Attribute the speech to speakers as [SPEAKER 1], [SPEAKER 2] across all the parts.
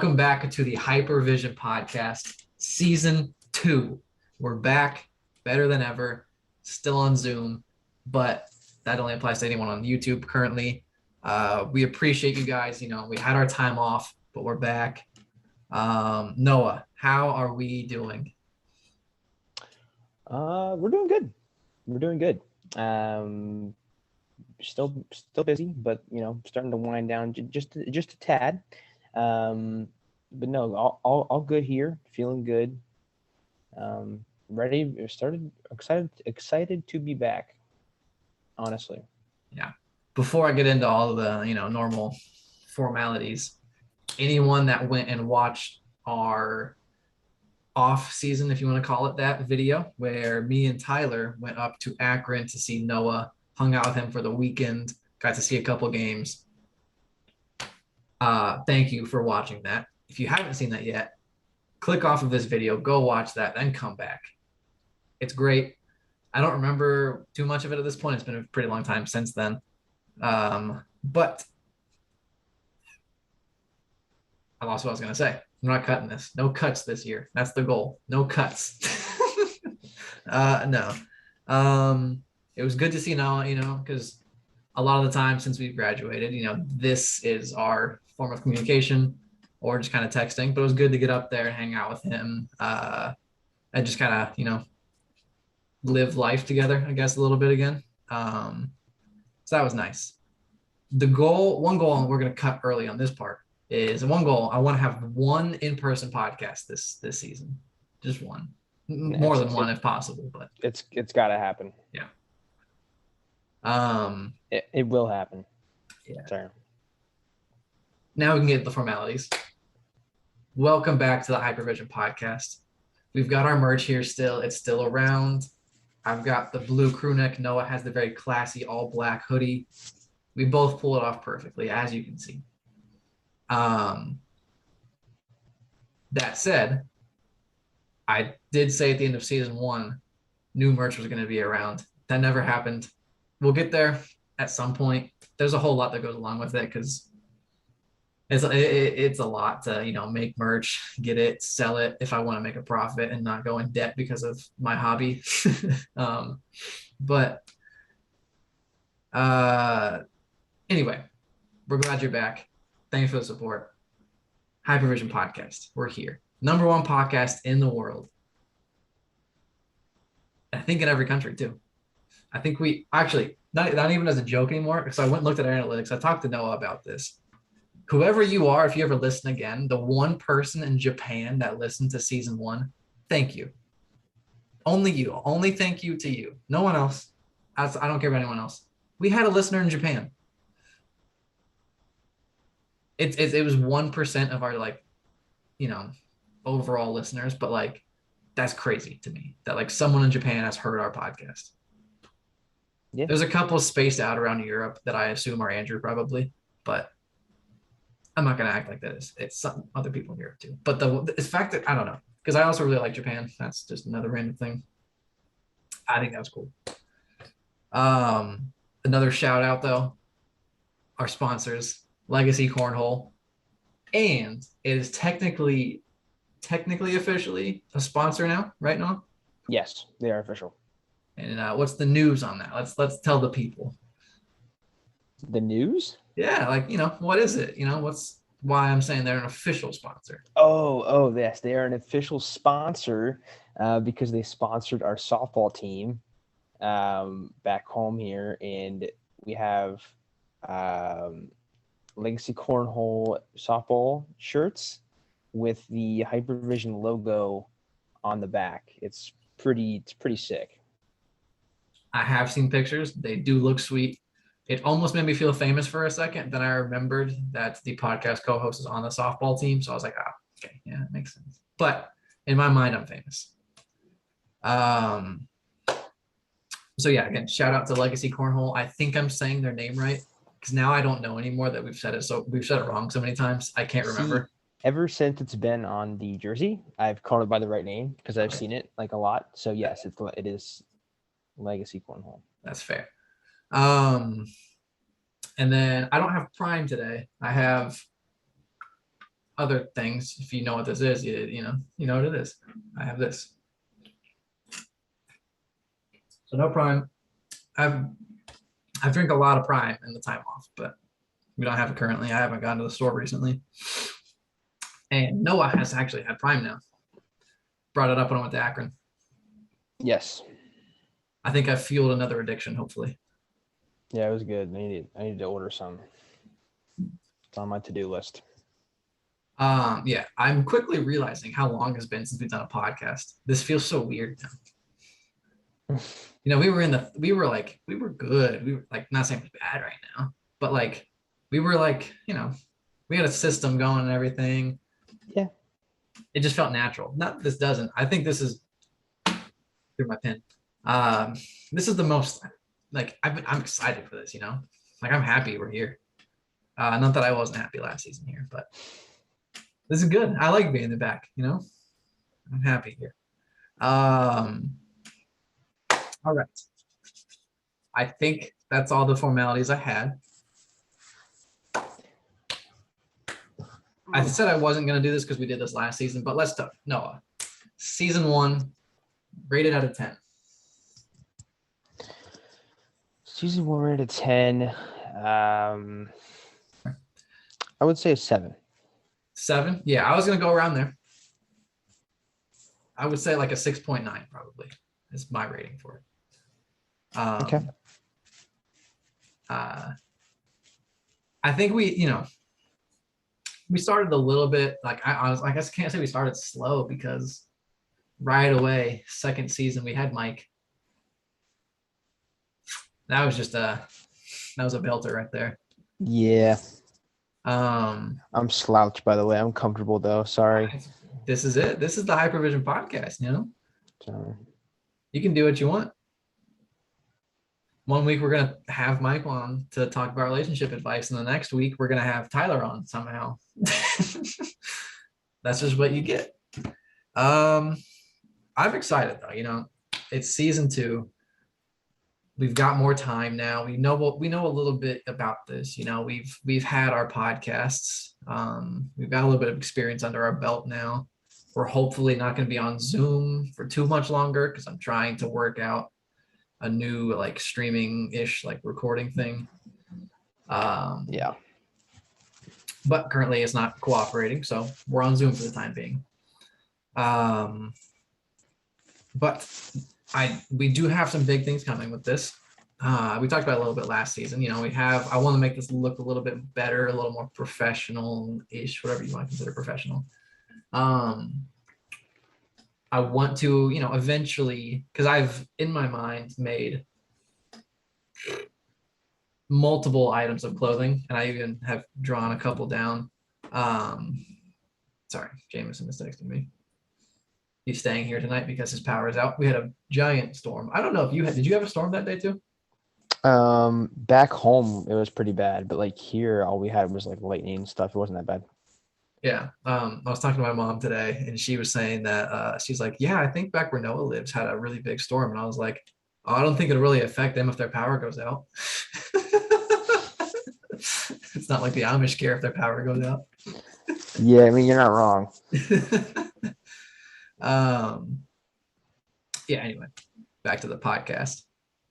[SPEAKER 1] Welcome back to the Hyper Vzn podcast, season 2. We're back, better than ever, still on Zoom, but that only applies to anyone on YouTube currently. We appreciate you guys. We had our time off, but we're back. Noah, how are we doing?
[SPEAKER 2] We're doing good. We're doing good. Still busy, but starting to wind down just a tad. But no, all good here. Feeling good. Ready. Excited to be back. Honestly.
[SPEAKER 1] Yeah. Before I get into all the normal formalities, anyone that went and watched our off season, if you want to call it that, video where me and Tyler went up to Akron to see Noah, hung out with him for the weekend, got to see a couple games. Thank you for watching that. If you haven't seen that yet, click off of this video, go watch that, then come back. It's great. I don't remember too much of it at this point. It's been a pretty long time since then. But I lost what I was going to say. I'm not cutting this. No cuts this year. That's the goal. No cuts. No. It was good to see Noah, because a lot of the time since we've graduated, this is our form of communication or just kind of texting. But it was good to get up there and hang out with him and just kind of, live life together, I guess, a little bit again. So that was nice. One goal we're going to cut early on this part is one goal. I want to have one in-person podcast this season, just one, more than one if possible, but
[SPEAKER 2] it's got to happen.
[SPEAKER 1] Yeah.
[SPEAKER 2] It will happen.
[SPEAKER 1] Yeah.
[SPEAKER 2] Sorry.
[SPEAKER 1] Now we can get to the formalities. Welcome back to the Hyper Vzn podcast. We've got our merch here still. It's still around. I've got the blue crew neck. Noah has the very classy all black hoodie. We both pull it off perfectly, as you can see. That said, I did say at the end of season 1, new merch was going to be around. That never happened. We'll get there at some point. There's a whole lot that goes along with it because it's a lot to make merch, get it, sell it if I want to make a profit and not go in debt because of my hobby. But anyway, we're glad you're back. Thanks for the support. Hyper Vzn podcast. We're here. Number 1 podcast in the world. I think in every country too. I think we actually not even as a joke anymore, because I went and looked at our analytics. I talked to Noah about this. Whoever you are, if you ever listen again, the one person in Japan that listened to season 1, thank you. Only you. Only thank you to you. No one else. I don't care about anyone else. We had a listener in Japan. It was 1% of our overall listeners, but that's crazy to me that someone in Japan has heard our podcast.
[SPEAKER 2] Yeah.
[SPEAKER 1] There's a couple spaced out around Europe that I assume are Andrew probably, but I'm not going to act like that it's some other people in Europe too. But the fact that I don't know, because I also really like Japan. That's just another random thing. I think that was cool. Another shout out though, our sponsors, Legacy Cornhole, and it is technically officially a sponsor now, right, Noah?
[SPEAKER 2] Yes, they are official.
[SPEAKER 1] And what's the news on that? Let's tell the people.
[SPEAKER 2] The news?
[SPEAKER 1] Yeah, what is it? What's why I'm saying they're an official sponsor.
[SPEAKER 2] Oh, yes, they are an official sponsor because they sponsored our softball team back home here, and we have Legacy Cornhole softball shirts with the Hyper Vzn logo on the back. It's pretty sick.
[SPEAKER 1] I have seen pictures. They do look sweet. It almost made me feel famous for a second. Then I remembered that the podcast co-host is on the softball team. So I was like, okay, yeah, that makes sense. But in my mind, I'm famous. So yeah, again, shout out to Legacy Cornhole. I think I'm saying their name right, because now I don't know anymore that we've said it. So we've said it wrong so many times. I can't remember.
[SPEAKER 2] Ever since it's been on the jersey, I've called it by the right name because I've seen it a lot. So yes, it is Legacy Cornhole.
[SPEAKER 1] That's fair. And then I don't have Prime today. I have other things. If you know what this is, you know what it is. I have this. So no Prime. I drink a lot of Prime in the time off, but we don't have it currently. I haven't gone to the store recently. And Noah has actually had Prime now. Brought it up when I went to Akron.
[SPEAKER 2] Yes.
[SPEAKER 1] I think I fueled another addiction, hopefully.
[SPEAKER 2] Yeah, it was good. I need to order some. It's on my to-do list.
[SPEAKER 1] Yeah, I'm quickly realizing how long it's been since we've done a podcast. This feels so weird now. We were good. We were like, not saying it's bad right now, but like we were like, we had a system going and everything.
[SPEAKER 2] Yeah.
[SPEAKER 1] It just felt natural. Not this doesn't. I think this is through my pen. This is the most like I'm excited for this, like I'm happy we're here. Not that I wasn't happy last season here, but this is good. I like being in the back, I'm happy here. All right. I think that's all the formalities I had. I said I wasn't going to do this because we did this last season, but let's talk. Noah, season 1, rated out of 10.
[SPEAKER 2] Season 1 rated 10. I would say a 7.
[SPEAKER 1] 7? Yeah, I was going to go around there. I would say like a 6.9 probably is my rating for it.
[SPEAKER 2] Okay.
[SPEAKER 1] I think we started a little bit like I guess I can't say we started slow because right away, second season, we had Mike. That was a belter right there.
[SPEAKER 2] Yeah.
[SPEAKER 1] I'm
[SPEAKER 2] slouched, by the way. I'm comfortable though. Sorry.
[SPEAKER 1] This is it. This is the Hyper Vzn podcast,
[SPEAKER 2] Sorry.
[SPEAKER 1] You can do what you want. One week we're gonna have Mike on to talk about relationship advice, and the next week we're gonna have Tyler on somehow. That's just what you get. I'm excited though. It's season 2. We've got more time now. We know a little bit about this. We've had our podcasts. We've got a little bit of experience under our belt now. We're hopefully not going to be on Zoom for too much longer because I'm trying to work out a new like streaming-ish like recording thing.
[SPEAKER 2] Yeah.
[SPEAKER 1] But currently it's not cooperating, so we're on Zoom for the time being. But we do have some big things coming with this. We talked about it a little bit last season. I want to make this look a little bit better, a little more professional-ish, whatever you want to consider professional. I want to, eventually, because I've in my mind made multiple items of clothing, and I even have drawn a couple down. Sorry, Jameson is texting me. He's staying here tonight because his power is out. We had a giant storm. I don't know if did you have a storm that day too?
[SPEAKER 2] Back home it was pretty bad, but like here all we had was like lightning and stuff. It wasn't that bad.
[SPEAKER 1] Yeah. I was talking to my mom today and she was saying that she's like, yeah, I think back where Noah lives had a really big storm. And I was like, oh, I don't think it'll really affect them if their power goes out. It's not like the Amish care if their power goes out.
[SPEAKER 2] Yeah, I mean, you're not wrong.
[SPEAKER 1] Yeah, anyway, back to the podcast.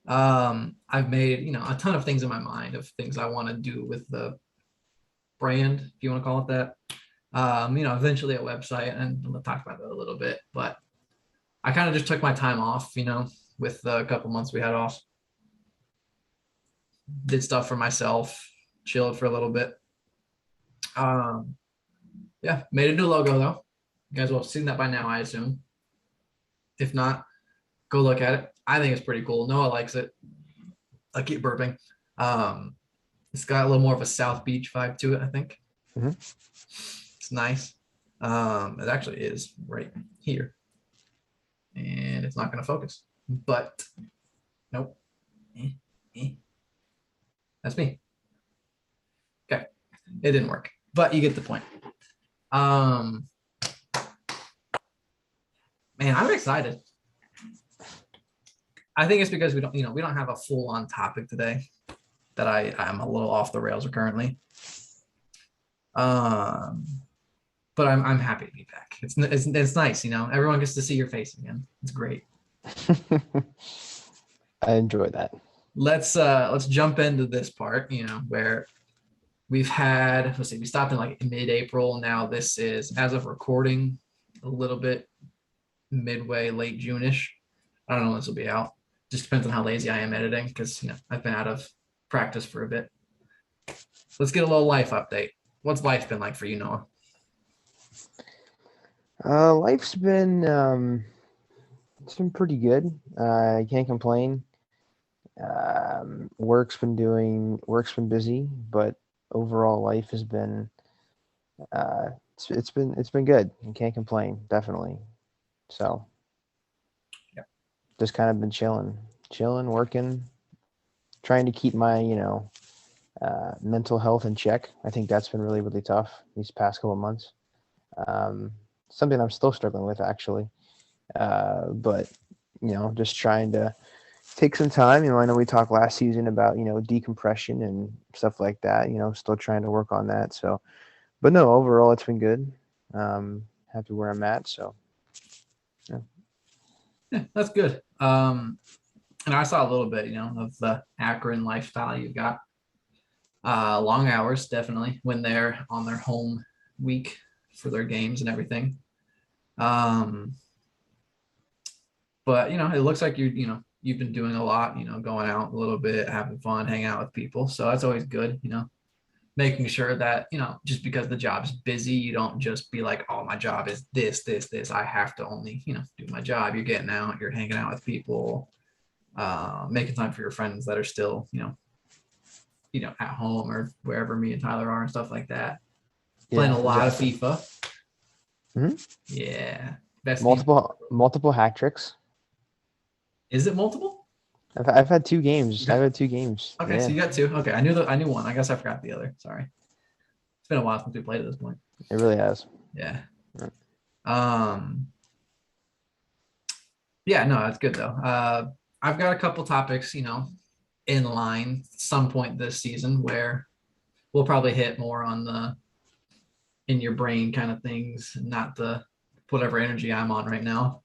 [SPEAKER 1] I've made, a ton of things in my mind of things I want to do with the brand, if you want to call it that. Eventually a website, and we'll talk about that a little bit, but I kind of just took my time off, with the couple months we had off. Did stuff for myself, chilled for a little bit. Yeah, made a new logo though. You guys will have seen that by now, I assume. If not, go look at it. I think it's pretty cool. Noah likes it. I keep burping. It's got a little more of a South Beach vibe to it, I think.
[SPEAKER 2] Mm-hmm.
[SPEAKER 1] It's nice. It actually is right here. And it's not going to focus. But, nope. That's me. Okay. It didn't work. But you get the point. Man, I'm excited. I think it's because we don't have a full-on topic today that I'm a little off the rails currently. but I'm happy to be back. It's nice, you know. Everyone gets to see your face again. It's great.
[SPEAKER 2] I enjoy that.
[SPEAKER 1] Let's jump into this part, you know, where we've had, let's see, we stopped in like mid-April. Now this is, as of recording, a little bit midway, late June-ish. I don't know when this will be out. Just depends on how lazy I am editing because, you know, I've been out of practice for a bit. Let's get a little life update. What's life been like for you, Noah?
[SPEAKER 2] Life's been it's been pretty good. I can't complain. Work's been busy, but overall life has been it's been good. I can't complain, definitely. So
[SPEAKER 1] Yeah.
[SPEAKER 2] just kind of been chilling, working, trying to keep my mental health in check. I think that's been really tough these past couple of months. Something I'm still struggling with actually, but just trying to take some time. I know we talked last season about decompression and stuff like that. Still trying to work on that. So, but no, overall it's been good. Happy where I'm at. So,
[SPEAKER 1] yeah, that's good. And I saw a little bit, of the Akron lifestyle you've got. Long hours, definitely, when they're on their home week for their games and everything. But it looks like you've been doing a lot, going out a little bit, having fun, hanging out with people. So that's always good, making sure that, just because the job's busy, you don't just be like, oh, my job is this. I have to only, do my job. You're getting out, you're hanging out with people, making time for your friends that are still, at home or wherever me and Tyler are and stuff like that.
[SPEAKER 2] yeah,
[SPEAKER 1] Playing a lot
[SPEAKER 2] exactly.
[SPEAKER 1] of FIFA.
[SPEAKER 2] Mm-hmm.
[SPEAKER 1] Yeah. Best
[SPEAKER 2] multiple hat tricks.
[SPEAKER 1] Is it multiple?
[SPEAKER 2] I've had 2 games. I've had 2 games.
[SPEAKER 1] Okay,
[SPEAKER 2] Yeah.
[SPEAKER 1] so you got 2. Okay, I knew one. I guess I forgot the other. Sorry. It's been a while since we played at this point.
[SPEAKER 2] It really has.
[SPEAKER 1] Yeah. Yeah, no, that's good though. I've got a couple topics, in line some point this season where we'll probably hit more on the in your brain kind of things, not the whatever energy I'm on right now.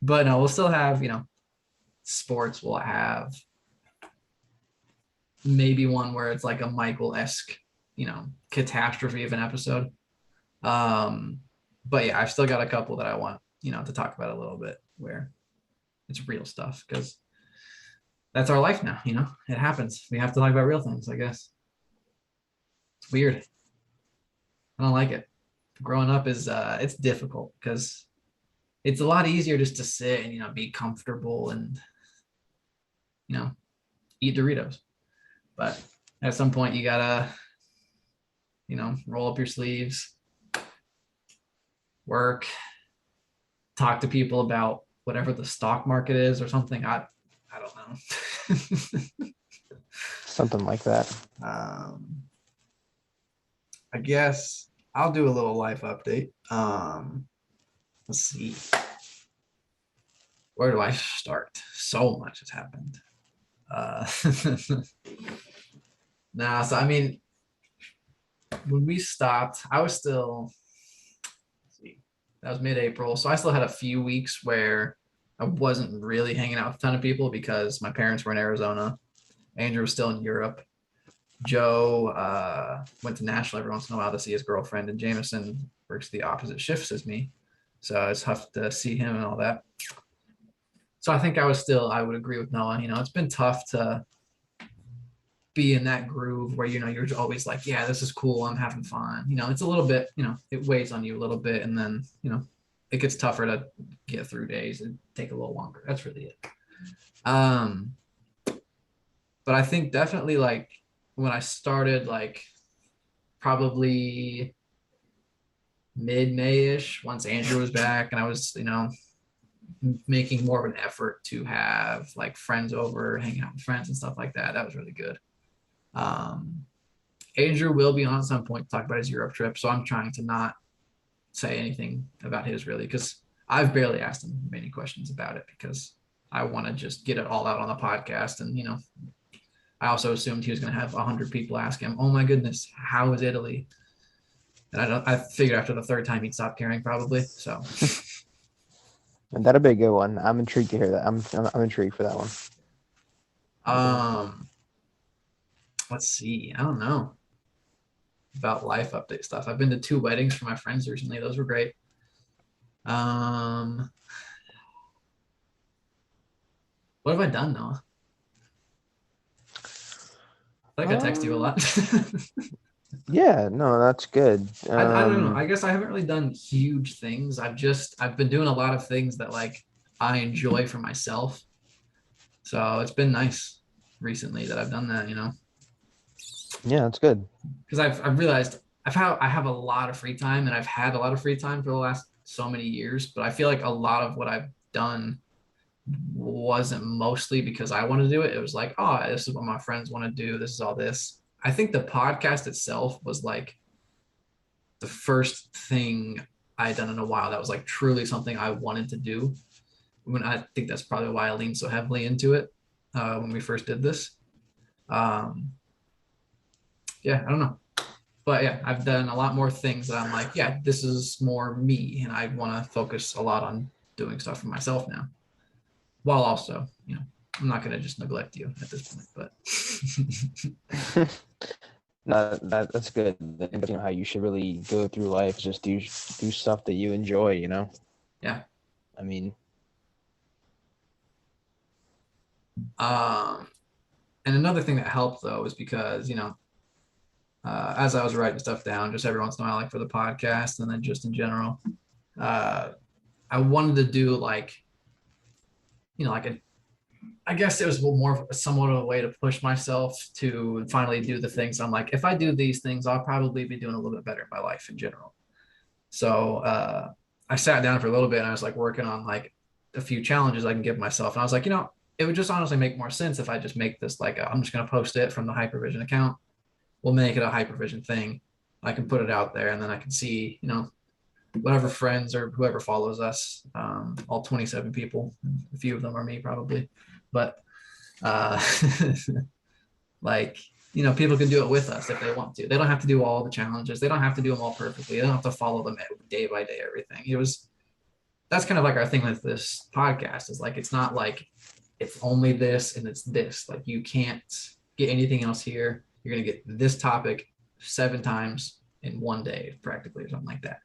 [SPEAKER 1] But no, we'll still have, sports. We'll have maybe one where it's like a Michael-esque, catastrophe of an episode. But yeah, I've still got a couple that I want, to talk about a little bit where it's real stuff because that's our life now, it happens. We have to talk about real things, I guess. It's weird. I don't like it. Growing up is it's difficult because it's a lot easier just to sit and be comfortable and eat Doritos. But at some point you gotta roll up your sleeves, work, talk to people about whatever the stock market is or something. I don't know.
[SPEAKER 2] Something like that.
[SPEAKER 1] I guess I'll do a little life update. Let's see. Where do I start? So much has happened. So I mean, when we stopped, I was still, that was mid-April. So I still had a few weeks where I wasn't really hanging out with a ton of people because my parents were in Arizona. Andrew was still in Europe. Joe went to Nashville every once in a while to see his girlfriend, and Jameson works the opposite shifts as me. So it's tough to see him and all that. So I think I would agree with Noah. It's been tough to be in that groove where, you're always like, yeah, this is cool. I'm having fun. It's a little bit, it weighs on you a little bit. And then, it gets tougher to get through days and take a little longer. That's really it. But I think definitely like when I started, like probably mid-May-ish, once Andrew was back and I was, making more of an effort to have like friends over, hanging out with friends and stuff like that. That was really good. Andrew will be on at some point to talk about his Europe trip. So I'm trying to not say anything about his really, because I've barely asked him many questions about it because I want to just get it all out on the podcast. And, I also assumed he was going to have 100 people ask him, oh my goodness, how is Italy? And I figured after the third time he'd stop caring probably. So
[SPEAKER 2] And that'll be a good one. I'm intrigued to hear that. I'm intrigued for that one.
[SPEAKER 1] let's see. I don't know about life update stuff. I've been to 2 weddings for my friends recently. Those were great. What have I done, Noah? I think I text you a lot.
[SPEAKER 2] Yeah, no, that's good.
[SPEAKER 1] I don't know. I guess I haven't really done huge things. I've been doing a lot of things that like I enjoy for myself. So it's been nice recently that I've done that, you know.
[SPEAKER 2] Yeah, that's good.
[SPEAKER 1] Because I've realized I have a lot of free time, and I've had a lot of free time for the last so many years, but I feel like a lot of what I've done wasn't mostly because I wanted to do it. It was like, oh, this is what my friends want to do. This is all this. I think the podcast itself was like the first thing I had done in a while that was like truly something I wanted to do. When I think that's probably why I leaned so heavily into it when we first did this. Yeah, I don't know. But yeah, I've done a lot more things that I'm like, yeah, this is more me. And I want to focus a lot on doing stuff for myself now. While also, you know, I'm not going to just neglect you at this point, but.
[SPEAKER 2] No, that's good. You know how you should really go through life, just do stuff that you enjoy, you know?
[SPEAKER 1] Yeah.
[SPEAKER 2] I mean,
[SPEAKER 1] and another thing that helped though is because, you know, as I was writing stuff down, just every once in a while, like for the podcast and then just in general, I wanted to do like, you know, like I guess it was more somewhat of a way to push myself to finally do the things. I'm like, if I do these things, I'll probably be doing a little bit better in my life in general. So I sat down for a little bit and I was like working on like a few challenges I can give myself. And I was like, you know, it would just honestly make more sense if I just make this like, I'm just going to post it from the Hypervision account. We'll make it a Hypervision thing. I can put it out there and then I can see, you know, whatever friends or whoever follows us, all 27 people, a few of them are me probably, but uh, like, you know, people can do it with us if they want to. They don't have to do all the challenges. They don't have to do them all perfectly. They don't have to follow them day by day, everything. That's kind of like our thing with this podcast is like, it's not like it's only this and it's this, like you can't get anything else here. You're going to get this topic 7 times in one day, practically, or something like that.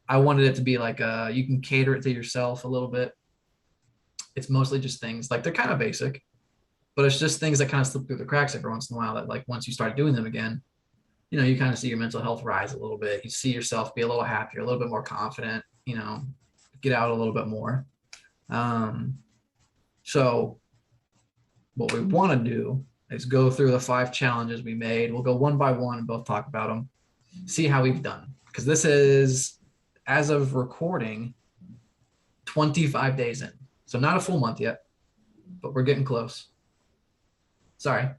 [SPEAKER 1] I wanted it to be like you can cater it to yourself a little bit. It's mostly just things like they're kind of basic, but it's just things that kind of slip through the cracks every once in a while that like once you start doing them again, you know, you kind of see your mental health rise a little bit. You see yourself be a little happier, a little bit more confident, you know, get out a little bit more. So what we want to do is go through the 5 challenges we made. We'll go one by one and both talk about them, see how we've done. Because this is, as of recording, 25 days in. So not a full month yet, but we're getting close. Sorry.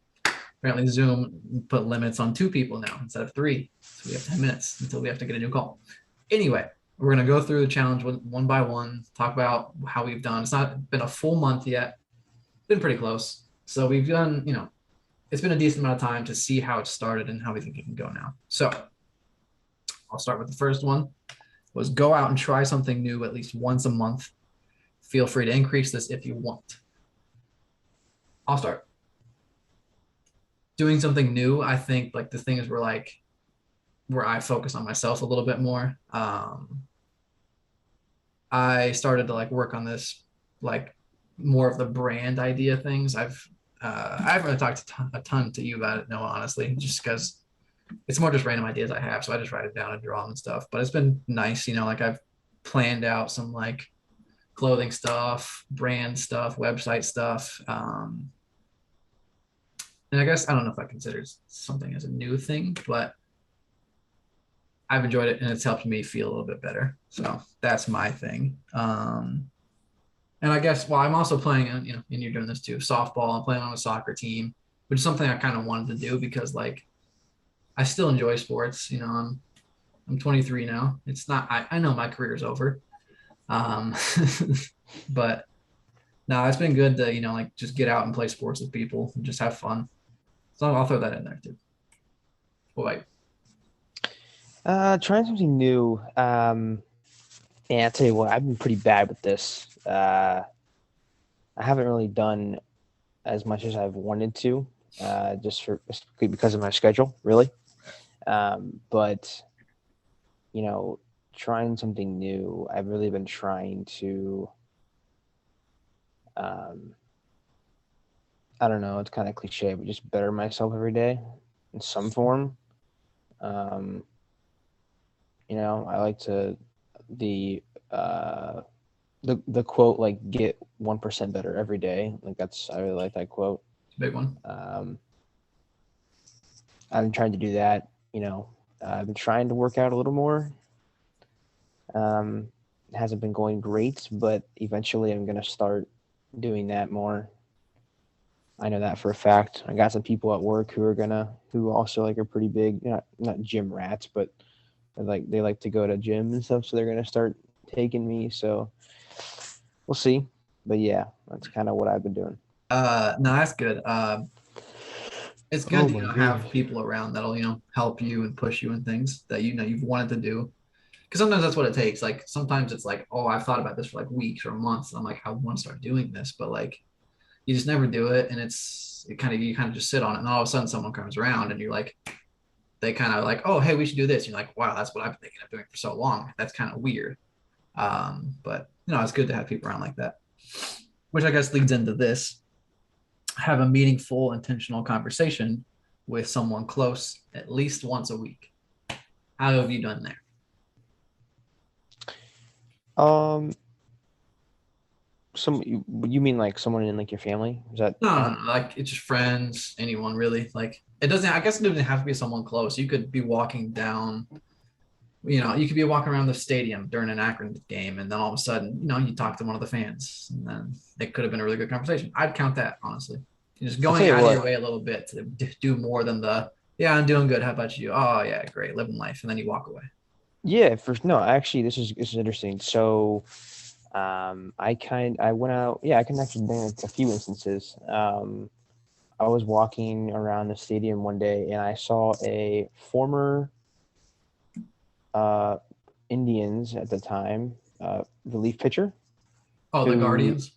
[SPEAKER 1] Apparently Zoom put limits on 2 people now instead of 3. So we have 10 minutes until we have to get a new call. Anyway, we're going to go through the challenge one by one, talk about how we've done. It's not been a full month yet. It's been pretty close. So we've done, you know, it's been a decent amount of time to see how it started and how we think it can go now. So I'll start with the first one, was go out and try something new at least once a month. Feel free to increase this if you want. I'll start. Doing something new, I think like the things were like where I focus on myself a little bit more. I started to like work on this like more of the brand idea things. I haven't really talked a ton to you about it, Noah, honestly, just because it's more just random ideas I have. So I just write it down and draw them and stuff. But it's been nice, you know, like I've planned out some like clothing stuff, brand stuff, website stuff. And I guess I don't know if I consider something as a new thing, but I've enjoyed it and it's helped me feel a little bit better. So that's my thing. And I guess, well, I'm also playing, you know, and you're doing this too, softball. I'm playing on a soccer team, which is something I kind of wanted to do because like I still enjoy sports. You know, I'm 23 now. It's not, I know my career is over. But no, it's been good to, you know, like just get out and play sports with people and just have fun. So I'll throw that in there too. What about you?
[SPEAKER 2] Trying something new. Yeah, I'll tell you what, I've been pretty bad with this. I haven't really done as much as I've wanted to, just because of my schedule, really. But you know, trying something new, I've really been trying to. Um, I don't know, it's kind of cliche, but just better myself every day in some form. Um, I like to the uh, the quote like get 1% better every day. Like I really like that quote.
[SPEAKER 1] It's a big one.
[SPEAKER 2] I've been trying to do that. I've been trying to work out a little more. It hasn't been going great, but eventually I'm gonna start doing that more. I know that for a fact. I got some people at work who also like are pretty big, not gym rats, but they like to go to gym and stuff, so they're gonna start taking me. So we'll see. But yeah, that's kind of what I've been doing.
[SPEAKER 1] No, that's good. It's good
[SPEAKER 2] Oh
[SPEAKER 1] to
[SPEAKER 2] my
[SPEAKER 1] have
[SPEAKER 2] goodness.
[SPEAKER 1] people around that'll help you and push you in things that you've wanted to do. Because sometimes that's what it takes. Like sometimes it's like, oh, I've thought about this for like weeks or months. I'm like, I want to start doing this, but like you just never do it, and you kind of just sit on it, and all of a sudden someone comes around, and you're like, they kind of like, oh, hey, we should do this. You're like, wow, that's what I've been thinking of doing for so long. That's kind of weird. But it's good to have people around like that, which I guess leads into this: have a meaningful, intentional conversation with someone close at least once a week. How have you done there?
[SPEAKER 2] Um, you mean like someone in like your family? Does that
[SPEAKER 1] No, no,
[SPEAKER 2] count?
[SPEAKER 1] no, like it's just friends, anyone really. Like it doesn't. I guess it doesn't have to be someone close. You could be walking down. You could be walking around the stadium during an Akron game, and then all of a sudden, you talk to one of the fans, and then it could have been a really good conversation. I'd count that honestly. Just
[SPEAKER 2] I'll tell
[SPEAKER 1] going
[SPEAKER 2] you
[SPEAKER 1] out of your
[SPEAKER 2] what.
[SPEAKER 1] way a little bit to do more than yeah, I'm doing good. How about you? Oh yeah, great, living life, and then you walk away.
[SPEAKER 2] Yeah, for no, actually, this is interesting. So, I went out. Yeah, I can actually bring a few instances. I was walking around the stadium one day and I saw a former uh, Indians at the time relief pitcher
[SPEAKER 1] Oh, the
[SPEAKER 2] who,
[SPEAKER 1] Guardians.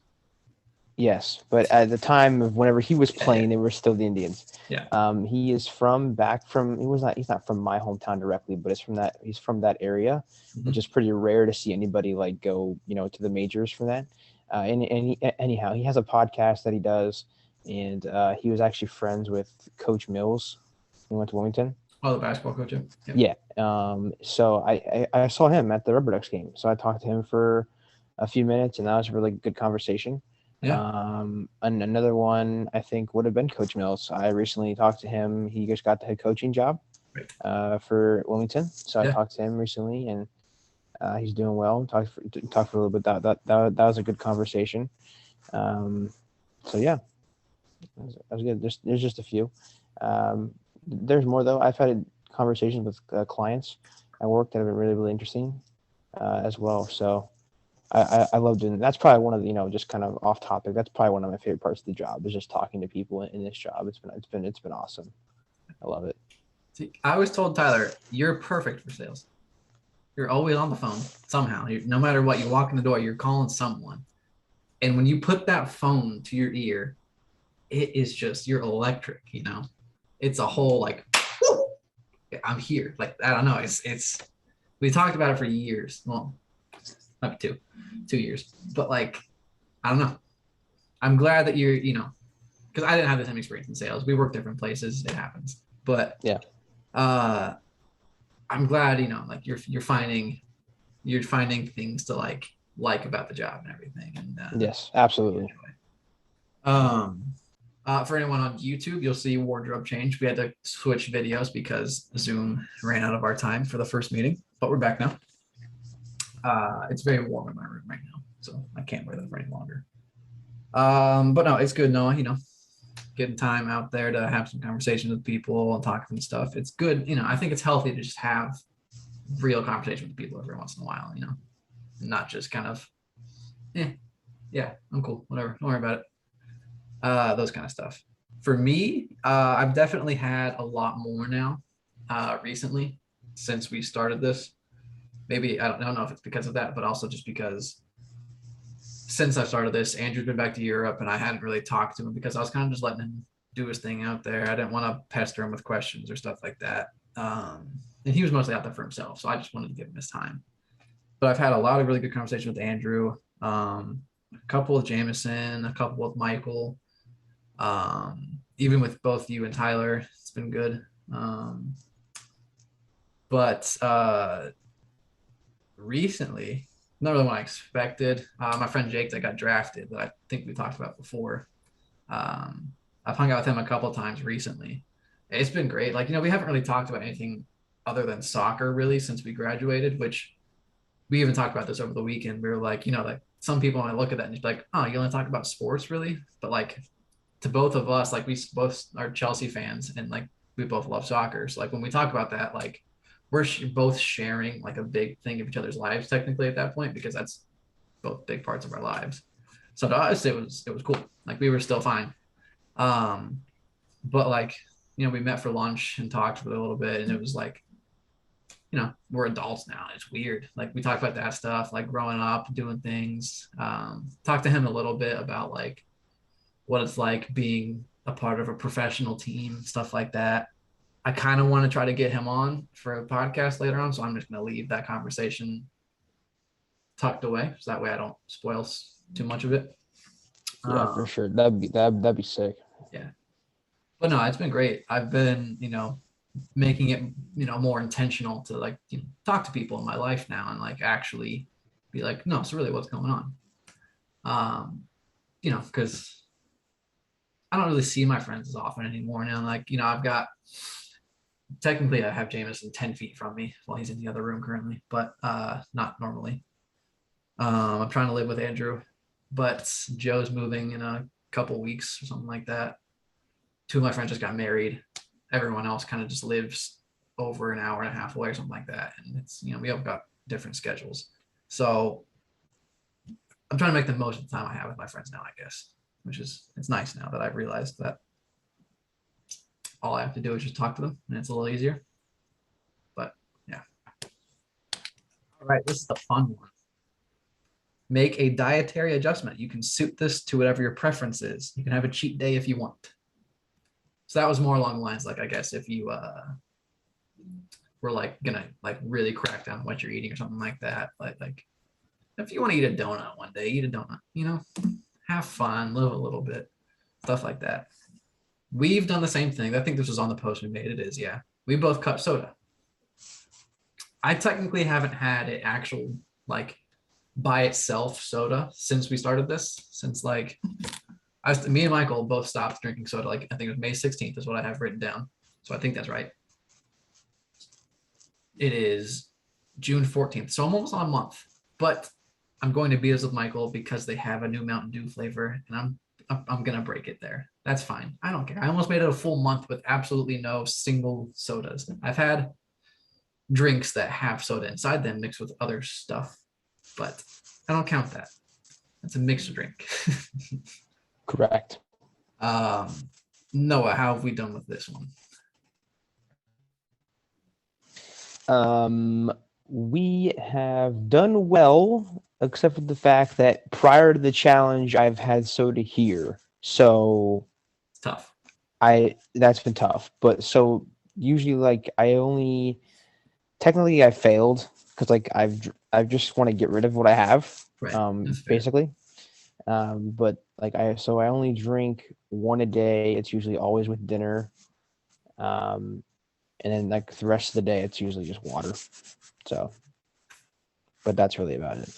[SPEAKER 2] yes, but at the time of whenever he was
[SPEAKER 1] Yeah, yeah,
[SPEAKER 2] playing, they were still the Indians.
[SPEAKER 1] yeah.
[SPEAKER 2] He is he's not from my hometown directly, but he's from that area, which
[SPEAKER 1] Mhm.
[SPEAKER 2] is pretty rare to see anybody like go, to the majors for that. Anyhow, he has a podcast that he does, and he was actually friends with Coach Mills. He went to Wilmington.
[SPEAKER 1] Oh, the basketball coach. Yeah. Yep.
[SPEAKER 2] Yeah. So I saw him at the Rubber Ducks game. So I talked to him for a few minutes, and that was a really good conversation.
[SPEAKER 1] Yeah.
[SPEAKER 2] And another one I think would have been Coach Mills. I recently talked to him. He just got the head coaching job
[SPEAKER 1] Right.
[SPEAKER 2] for Wilmington. So I
[SPEAKER 1] Yeah.
[SPEAKER 2] talked to him recently, and he's doing well. Talked for a little bit. That was a good conversation. Um, so yeah, that was good. There's just a few. There's more though. I've had conversations with clients at work that have been really interesting as well. So I love doing that. That's probably one of the, just kind of off topic. That's probably one of my favorite parts of the job is just talking to people in this job. It's been awesome. I love it.
[SPEAKER 1] See, I always told Tyler, you're perfect for sales. You're always on the phone somehow. No matter what, you walk in the door, you're calling someone. And when you put that phone to your ear, it is just, you're electric. It's a whole like, whoo, I'm here. Like, I don't know. We talked about it for years. Well, up to 2 years. But like, I don't know. I'm glad that because I didn't have the same experience in sales. We work different places. It happens. But
[SPEAKER 2] Yeah.
[SPEAKER 1] uh I'm glad, like you're finding things to like about the job and everything. And
[SPEAKER 2] Yes, absolutely.
[SPEAKER 1] um for anyone on YouTube, you'll see wardrobe change. We had to switch videos because Zoom ran out of our time for the first meeting, but we're back now. It's very warm in my room right now, so I can't wear that for any longer. But no, it's good. No, getting time out there to have some conversations with people and talk and stuff. It's good. I think it's healthy to just have real conversation with people every once in a while, not just kind of, yeah, I'm cool, whatever, don't worry about it. Those kind of stuff. For me, I've definitely had a lot more now recently. since we started this. Maybe I don't know if it's because of that, but also just because since I started this, Andrew's been back to Europe, and I hadn't really talked to him because I was kind of just letting him do his thing out there. I didn't want to pester him with questions or stuff like that. And he was mostly out there for himself, so I just wanted to give him his time. But I've had a lot of really good conversations with Andrew, a couple with Jameson, a couple with Michael, even with both you and Tyler. It's been good. But recently, not really what I expected. My friend Jake that got drafted that I think we talked about before. I've hung out with him a couple times recently. It's been great. Like, we haven't really talked about anything other than soccer really since we graduated, which we even talked about this over the weekend. We were like, like some people might look at that and just be like, oh, you only talk about sports really? But like to both of us, like we both are Chelsea fans and like we both love soccer. So like when we talk about that, like we're both sharing like a big thing of each other's lives technically at that point, because that's both big parts of our lives. So to us, it was cool. Like we were still fine. But like, we met for lunch and talked for a little bit, and it was like, we're adults now. It's weird. Like we talk about that stuff, like growing up, doing things. Talk to him a little bit about like what it's like being a part of a professional team, stuff like that. I kind of want to try to get him on for a podcast later on, so I'm just going to leave that conversation tucked away, so that way I don't spoil too much of it.
[SPEAKER 2] Yeah, for sure. That'd be sick.
[SPEAKER 1] Yeah, but no, it's been great. I've been, making it, more intentional to like talk to people in my life now and like actually be like, no, so really what's going on? Because I don't really see my friends as often anymore now. Like, I've got technically I have Jameson 10 feet from me while he's in the other room currently, but not normally. I'm trying to live with Andrew, but Joe's moving in a couple weeks or something like that. Two of my friends just got married. Everyone else kind of just lives over an hour and a half away or something like that. And it's, we all got different schedules. So I'm trying to make the most of the time I have with my friends now, I guess, it's nice now that I've realized that all I have to do is just talk to them and it's a little easier. But yeah. All right, this is the fun one. Make a dietary adjustment. You can suit this to whatever your preference is. You can have a cheat day if you want. So that was more along the lines, like, I guess if you were like gonna like really crack down on what you're eating or something like that. Like if you want to eat a donut one day, eat a donut, have fun, live a little bit, stuff like that. We've done the same thing. I think this was on the post we made. It is, yeah. We both cut soda. I technically haven't had an actual like by itself soda since we started this, since like me and Michael both stopped drinking soda. Like I think it was May 16th is what I have written down. So I think that's right. It is June 14th. So I'm almost on a month, but I'm going to be as with Michael because they have a new Mountain Dew flavor and I'm going to break it there. That's fine. I don't care. I almost made it a full month with absolutely no single sodas. I've had drinks that have soda inside them mixed with other stuff, but I don't count that. That's a mixed drink.
[SPEAKER 2] Correct.
[SPEAKER 1] Noah, how have we done with this one?
[SPEAKER 2] We have done well, except for the fact that prior to the challenge, I've had soda here. So
[SPEAKER 1] it's tough.
[SPEAKER 2] That's been tough. But so usually like technically I failed because like I just want to get rid of what I have.
[SPEAKER 1] Right.
[SPEAKER 2] Basically. But like I only drink one a day. It's usually always with dinner. And then like the rest of the day, it's usually just water. So, but that's really about it.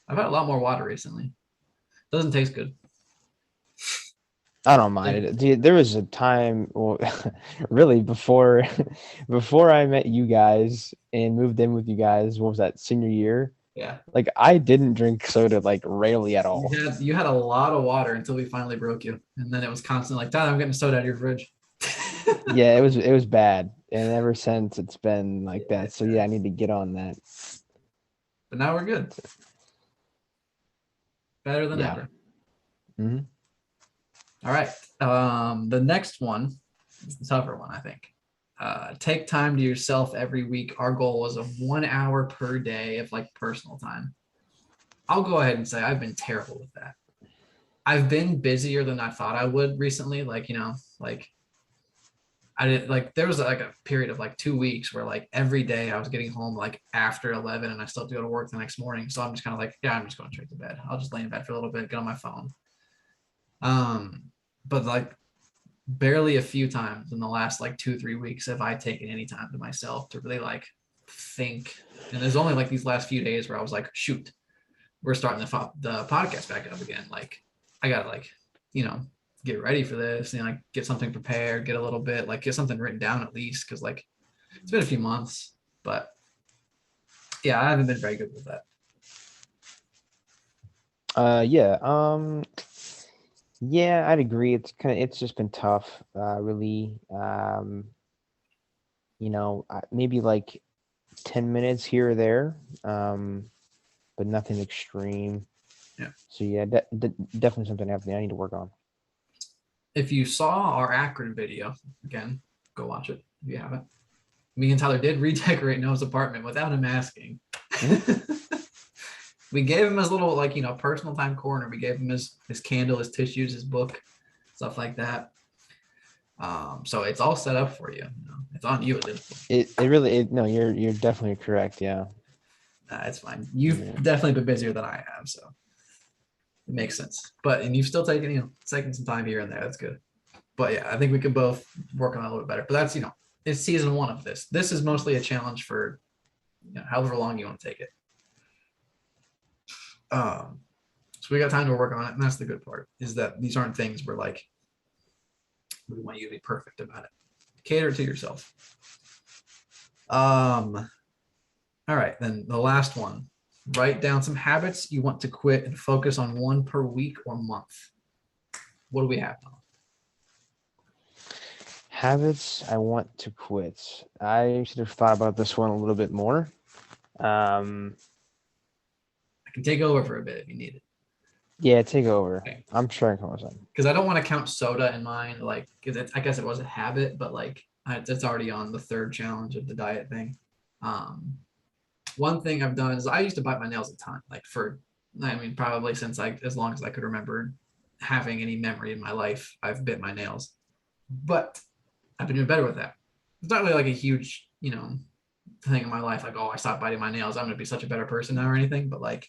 [SPEAKER 1] I've had a lot more water recently. Doesn't taste good.
[SPEAKER 2] I don't mind it. Dude, there was a time, well, really before I met you guys and moved in with you guys. What was that, senior year?
[SPEAKER 1] Yeah.
[SPEAKER 2] Like I didn't drink soda like rarely at all.
[SPEAKER 1] You had a lot of water until we finally broke you, and then it was constantly like, Tyler, I'm getting soda out of your fridge.
[SPEAKER 2] Yeah, it was bad, and ever since it's been like that. So yeah, I need to get on that.
[SPEAKER 1] But now we're good. Better than ever.
[SPEAKER 2] Mm-hmm.
[SPEAKER 1] All right. The next one is the tougher one, I think. Take time to yourself every week. Our goal was 1 hour per day of like personal time. I'll go ahead and say I've been terrible with that. I've been busier than I thought I would recently. Like, like I did, like there was like a period of like 2 weeks where like every day I was getting home like after 11 and I still have to go to work the next morning. So I'm just kind of like, yeah, I'm just going straight to bed. I'll just lay in bed for a little bit, get on my phone. But like barely a few times in the last like 2-3 weeks have I taken any time to myself to really like think. And there's only like these last few days where I was like, shoot, we're starting the podcast back up again. Like I gotta like, get ready for this and like get something prepared, get a little bit, like get something written down at least. Cause like it's been a few months, but yeah, I haven't been very good with that.
[SPEAKER 2] Yeah, I'd agree. It's just been tough, really. Maybe like 10 minutes here or there, but nothing extreme.
[SPEAKER 1] Yeah.
[SPEAKER 2] So yeah, definitely something I need to work on.
[SPEAKER 1] If you saw our Akron video, again, go watch it if you haven't. Me and Tyler did redecorate Noah's apartment without him asking. We gave him his little like personal time corner. We gave him his candle, his tissues, his book, stuff like that. So it's all set up for you. It's on you at this point.
[SPEAKER 2] No, you're definitely correct. Yeah.
[SPEAKER 1] It's fine. You've definitely been busier than I have, so it makes sense. And you've still taken some time here and there. That's good. But yeah, I think we could both work on it a little bit better. But that's it's season 1 of this. This is mostly a challenge for however long you want to take it. So we got time to work on it, and that's the good part, is that these aren't things where like we want you to be perfect about it. Cater to yourself. All right, then the last one. Write down some habits you want to quit and focus on one per week or month. What do we have now?
[SPEAKER 2] Habits I want to quit. I should have thought about this one a little bit more.
[SPEAKER 1] I can take over for a bit if you need it.
[SPEAKER 2] Yeah, take over.
[SPEAKER 1] Okay.
[SPEAKER 2] I'm trying to come with something.
[SPEAKER 1] Because I don't want to count soda in mine, like, because I guess it was a habit, but like it's already on the 3rd challenge of the diet thing. One thing I've done is I used to bite my nails a ton, like probably since as long as I could remember having any memory in my life, I've bit my nails. But I've been doing better with that. It's not really like a huge, thing in my life, like, oh, I stopped biting my nails, I'm gonna be such a better person now or anything, but like,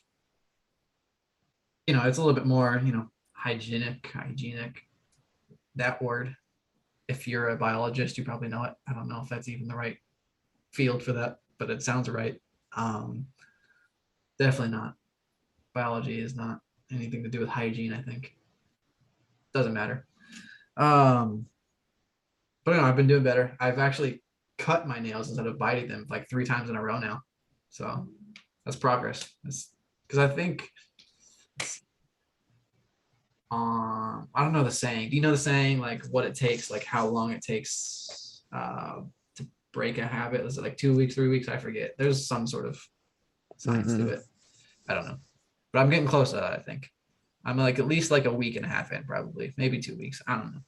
[SPEAKER 1] it's a little bit more, hygienic, that word. If you're a biologist, you probably know it. I don't know if that's even the right field for that, but it sounds right. Definitely not. Biology is not anything to do with hygiene, I think. Doesn't matter. But I've been doing better. I've actually cut my nails instead of biting them like 3 times in a row now. So that's progress. Because I think I don't know the saying. Do you know the saying, like what it takes, like how long it takes to break a habit? Is it like 2 weeks, 3 weeks? I forget. There's some sort of science to it. I don't know. But I'm getting close to that, I think. I'm like at least like a week and a half in, probably. Maybe 2 weeks. I don't know.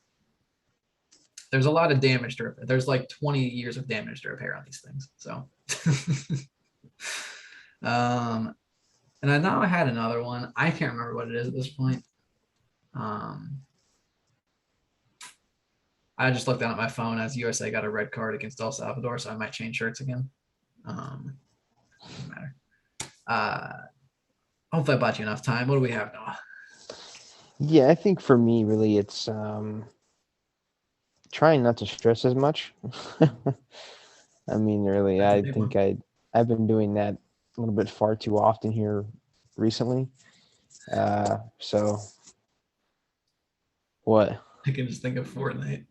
[SPEAKER 1] There's a lot of damage to repair. There's like 20 years of damage to repair on these things. So and I know I had another one. I can't remember what it is at this point. I just looked down at my phone as USA got a red card against El Salvador, so I might change shirts again. Doesn't matter. Hopefully I bought you enough time. What do we have, Noah?
[SPEAKER 2] Yeah, I think for me, really, it's trying not to stress as much. I mean, really, I think I've been doing that a little bit far too often here recently. So what?
[SPEAKER 1] I can just think of Fortnite.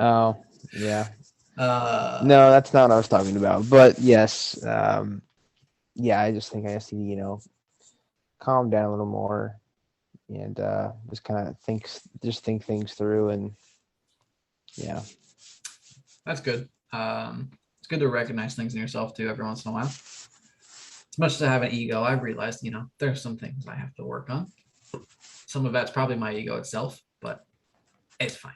[SPEAKER 2] Oh, yeah. No, that's not what I was talking about. But yes, yeah, I just think I just need to, calm down a little more and just kind of think things through, and yeah.
[SPEAKER 1] That's good. It's good to recognize things in yourself too every once in a while. As much as I have an ego, I've realized, there's some things I have to work on. Some of that's probably my ego itself, but it's fine.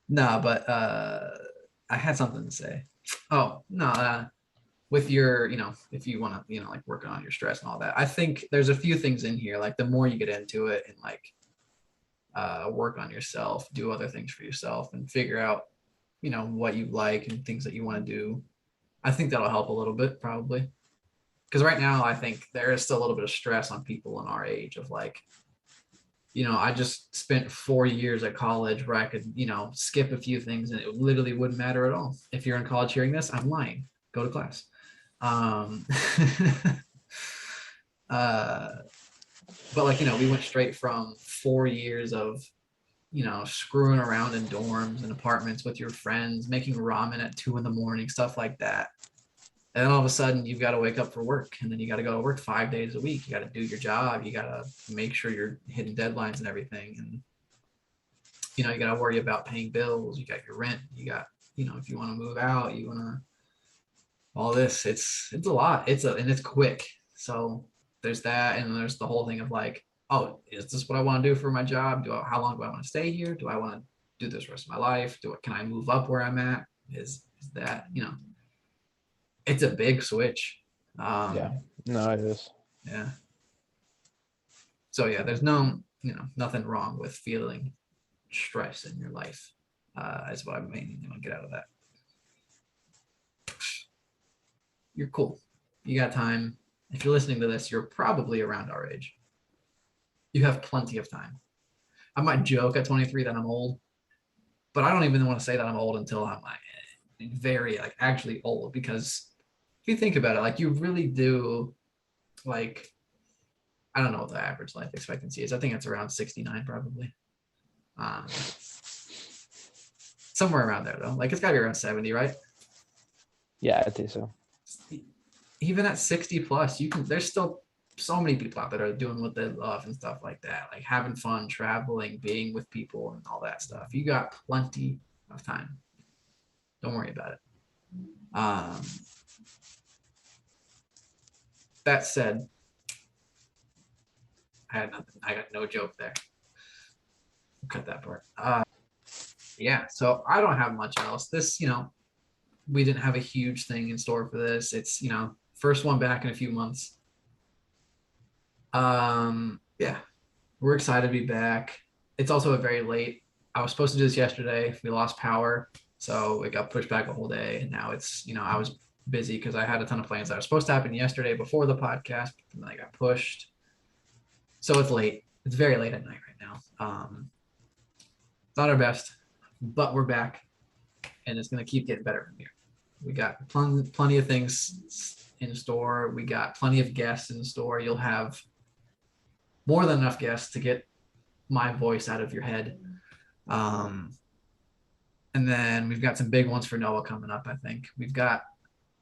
[SPEAKER 1] No, but I had something to say. Oh, no, with your, if you want to, like working on your stress and all that, I think there's a few things in here. Like the more you get into it and like work on yourself, do other things for yourself and figure out, what you like and things that you want to do. I think that'll help a little bit probably. Because right now I think there is still a little bit of stress on people in our age of like, I just spent 4 years at college where I could, skip a few things and it literally wouldn't matter at all. If you're in college hearing this, I'm lying. Go to class. Um, uh, but like, we went straight from 4 years of, screwing around in dorms and apartments with your friends, making ramen at 2 in the morning, stuff like that. And then all of a sudden you've got to wake up for work and then you got to go to work 5 days a week. You got to do your job. You got to make sure you're hitting deadlines and everything. And, you got to worry about paying bills. You got your rent. You got, if you want to move out, you want to, all this, it's a lot. And it's quick. So there's that. And there's the whole thing of like, oh, is this what I want to do for my job? How long do I want to stay here? Do I want to do this rest of my life? Can I move up where I'm at? Is that, it's a big switch.
[SPEAKER 2] Yeah, no, it is.
[SPEAKER 1] Yeah. So yeah, there's no, nothing wrong with feeling stress in your life. Is what I mainly want to get out of that. You're cool. You got time. If you're listening to this, you're probably around our age. You have plenty of time. I might joke at 23 that I'm old, but I don't even want to say that I'm old until I'm like very like actually old, because if you think about it, like you really do, like, I don't know what the average life expectancy is. I think it's around 69 probably. Somewhere around there though. Like it's gotta be around 70, right?
[SPEAKER 2] Yeah, I think so.
[SPEAKER 1] Even at 60 plus, there's still so many people out there that are doing what they love and stuff like that, like having fun, traveling, being with people and all that stuff. You got plenty of time. Don't worry about it. That said, I had nothing. I got no joke there. Cut that part. Yeah, so I don't have much else. This, we didn't have a huge thing in store for this. It's, first one back in a few months. Yeah, we're excited to be back. It's also a very late. I was supposed to do this yesterday. We lost power, so it got pushed back a whole day. And now it's, I was busy because I had a ton of plans that were supposed to happen yesterday before the podcast, and then I got pushed. So it's late. It's very late at night right now. Not our best, but we're back, and it's going to keep getting better from here. We got plenty of things in store. We got plenty of guests in store. You'll have more than enough guests to get my voice out of your head. And then we've got some big ones for Noah coming up, I think. We've got,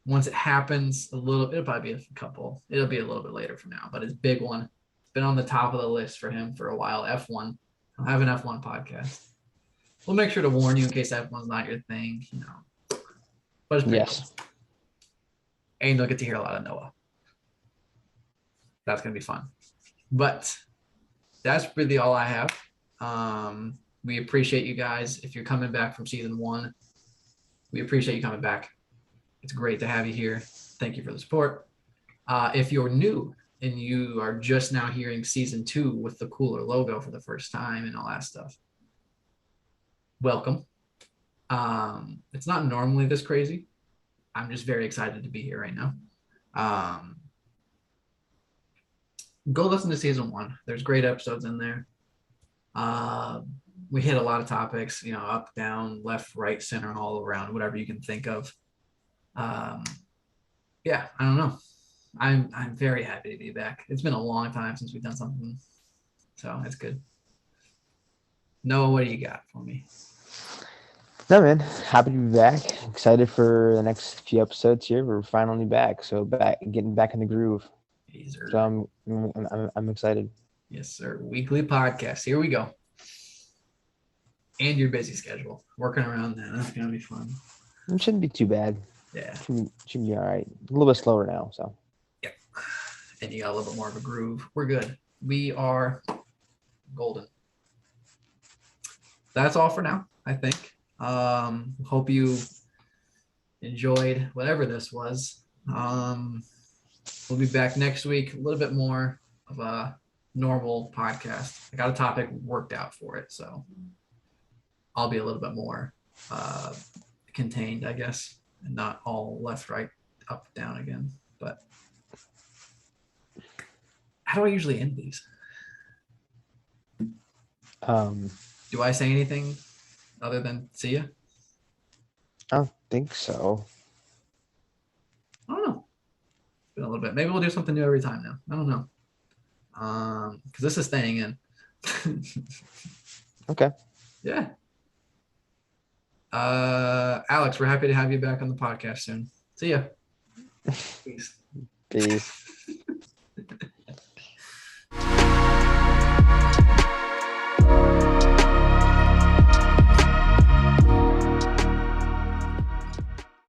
[SPEAKER 1] once it happens, it'll probably be a couple. It'll be a little bit later from now, but it's a big one. It's been on the top of the list for him for a while. F1. I'll have an F1 podcast. We'll make sure to warn you in case F1's not your thing, But it's
[SPEAKER 2] yes.
[SPEAKER 1] Cool. And you'll get to hear a lot of Noah. That's going to be fun. But that's really all I have. We appreciate you guys. If you're coming back from season 1, we appreciate you coming back. It's great to have you here. Thank you for the support. If you're new and you are just now hearing season 2 with the cooler logo for the first time and all that stuff, welcome. It's not normally this crazy. I'm just very excited to be here right now. Go listen to season 1. There's great episodes in there. We hit a lot of topics, up, down, left, right, center, and all around, whatever you can think of. Yeah, I don't know. I'm very happy to be back. It's been a long time since we've done something, so it's good. Noah, what do you got for me?
[SPEAKER 2] No, man, happy to be back. Excited for the next few episodes here. We're finally back, so getting back in the groove.
[SPEAKER 1] Yes,
[SPEAKER 2] so I'm excited.
[SPEAKER 1] Yes, sir. Weekly podcast. Here we go. And your busy schedule. Working around that. That's gonna be fun.
[SPEAKER 2] It shouldn't be too bad.
[SPEAKER 1] Yeah.
[SPEAKER 2] Should be all right. A little bit slower now, so.
[SPEAKER 1] Yeah. And you got a little bit more of a groove. We're good. We are golden. That's all for now, I think. Hope you enjoyed whatever this was. We'll be back next week, a little bit more of a normal podcast. I got a topic worked out for it, so I'll be a little bit more contained, I guess, and not all left, right, up, down again. But how do I usually end these? Do I say anything other than see ya?
[SPEAKER 2] I don't think so.
[SPEAKER 1] I don't know. It's been a little bit. Maybe we'll do something new every time now. I don't know. Because this is staying in.
[SPEAKER 2] Okay.
[SPEAKER 1] Yeah. Alex, we're happy to have you back on the podcast soon. See ya. Peace.
[SPEAKER 2] Peace.